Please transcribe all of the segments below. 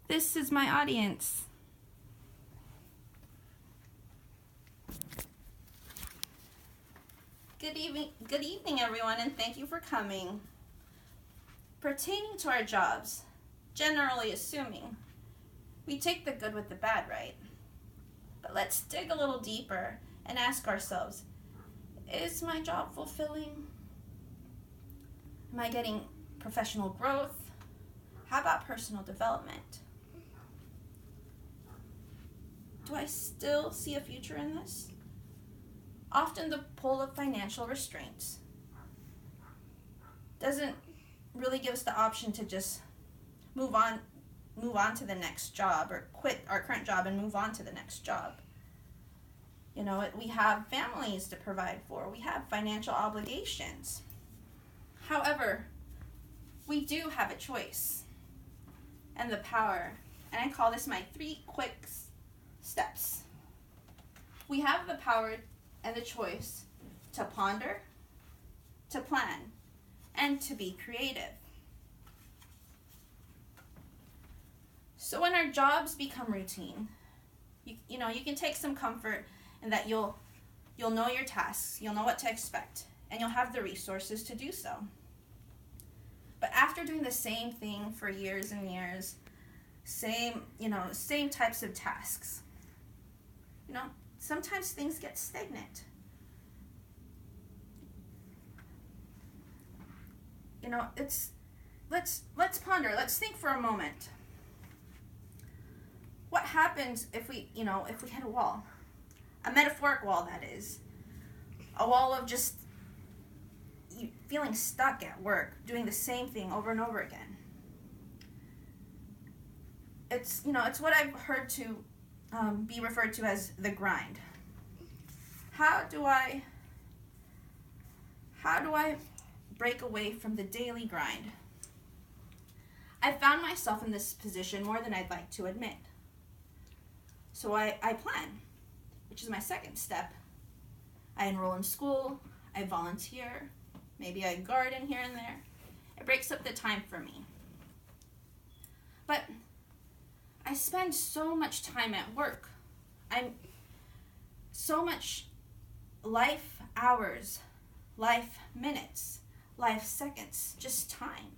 This is my audience. Good evening, everyone, and thank you for coming. Pertaining to our jobs, generally assuming, we take the good with the bad, right? But let's dig a little deeper and ask ourselves, is my job fulfilling? Am I getting professional growth? How about personal development? Do I still see a future in this? Often the pull of financial restraints doesn't really give us the option to just move on to the next job or quit our current job and move on to the next job. You know, we have families to provide for. We have financial obligations. However, we do have a choice and the power, and I call this my 3 quick steps. We have the power and the choice to ponder, to plan, and to be creative. So when our jobs become routine, you can take some comfort in that you'll know your tasks, you'll know what to expect, and you'll have the resources to do so. But after doing the same thing for years and years, same types of tasks, sometimes things get stagnant. Let's ponder. Let's think for a moment. What happens if we hit a wall? A metaphoric wall, that is. A wall of just you feeling stuck at work, doing the same thing over and over again. It's what I've heard to be referred to as the grind. How do I break away from the daily grind? I found myself in this position more than I'd like to admit. So I plan, which is my second step. I enroll in school, I volunteer, maybe I garden here and there. It breaks up the time for me. But I spend so much time at work. I'm so much life hours, life minutes, life seconds, just time.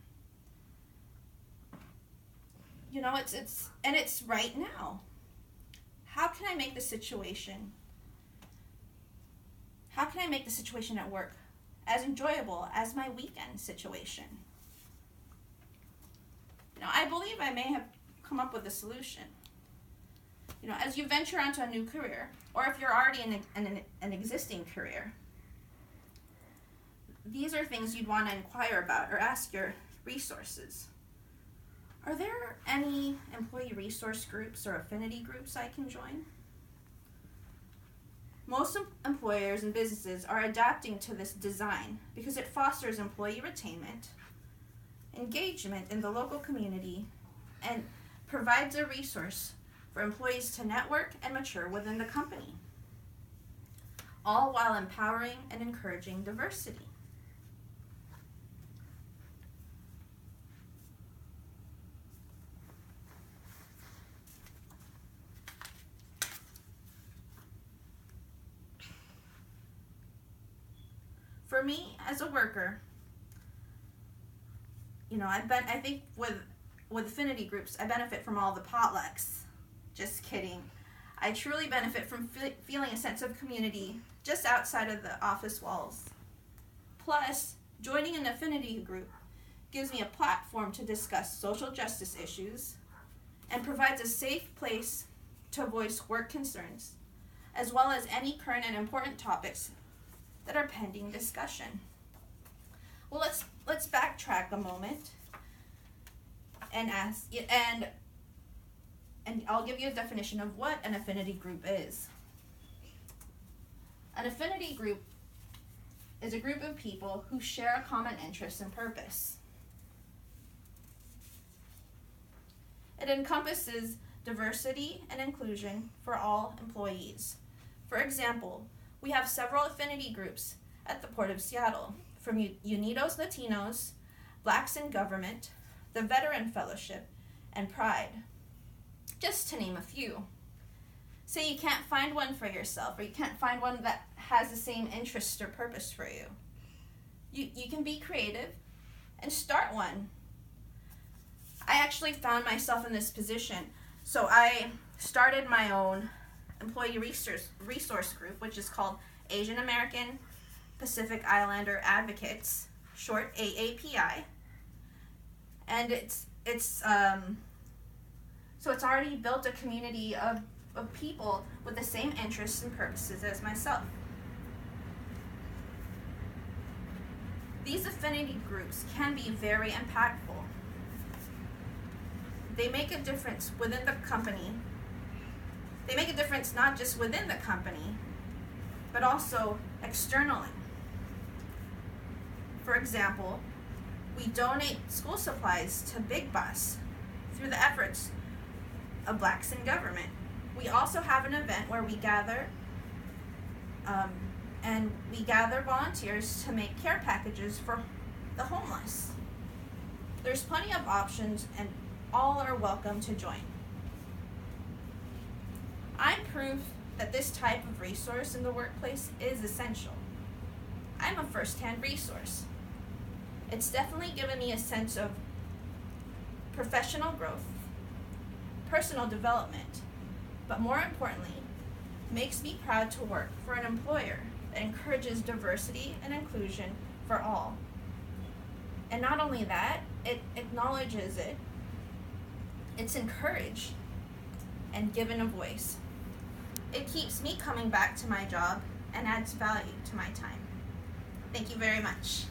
It's right now. How can I make the situation at work as enjoyable as my weekend situation? I believe I may have come up with a solution. As you venture onto a new career, or if you're already in an existing career, these are things you'd want to inquire about or ask your resources. Are there any employee resource groups or affinity groups I can join? Most employers and businesses are adapting to this design because it fosters employee retainment, engagement in the local community, and provides a resource for employees to network and mature within the company, all while empowering and encouraging diversity. For me, as a worker, I think with affinity groups, I benefit from all the potlucks. Just kidding. I truly benefit from feeling a sense of community just outside of the office walls. Plus, joining an affinity group gives me a platform to discuss social justice issues and provides a safe place to voice work concerns, as well as any current and important topics that are pending discussion. Well, let's backtrack a moment and I'll give you a definition of what an affinity group is. An affinity group is a group of people who share a common interest and purpose. It encompasses diversity and inclusion for all employees. For example, we have several affinity groups at the Port of Seattle, from Unidos Latinos, Blacks in Government, the Veteran Fellowship, and Pride. just to name a few. Say you can't find one for yourself, or you can't find one that has the same interest or purpose for you. You can be creative and start one. I actually found myself in this position, so I started my own employee resource group, which is called Asian American Pacific Islander Advocates, short AAPI. And it's already built a community of people with the same interests and purposes as myself. These affinity groups can be very impactful. They make a difference within the company. They make a difference not just within the company, but also externally. For example, we donate school supplies to Big Bus through the efforts of Blacks in Government. We also have an event where we gather volunteers to make care packages for the homeless. There's plenty of options, and all are welcome to join. I'm proof that this type of resource in the workplace is essential. I'm a first-hand resource. It's definitely given me a sense of professional growth, personal development, but more importantly, makes me proud to work for an employer that encourages diversity and inclusion for all. And not only that, it acknowledges it, it's encouraged and given a voice. It keeps me coming back to my job and adds value to my time. Thank you very much.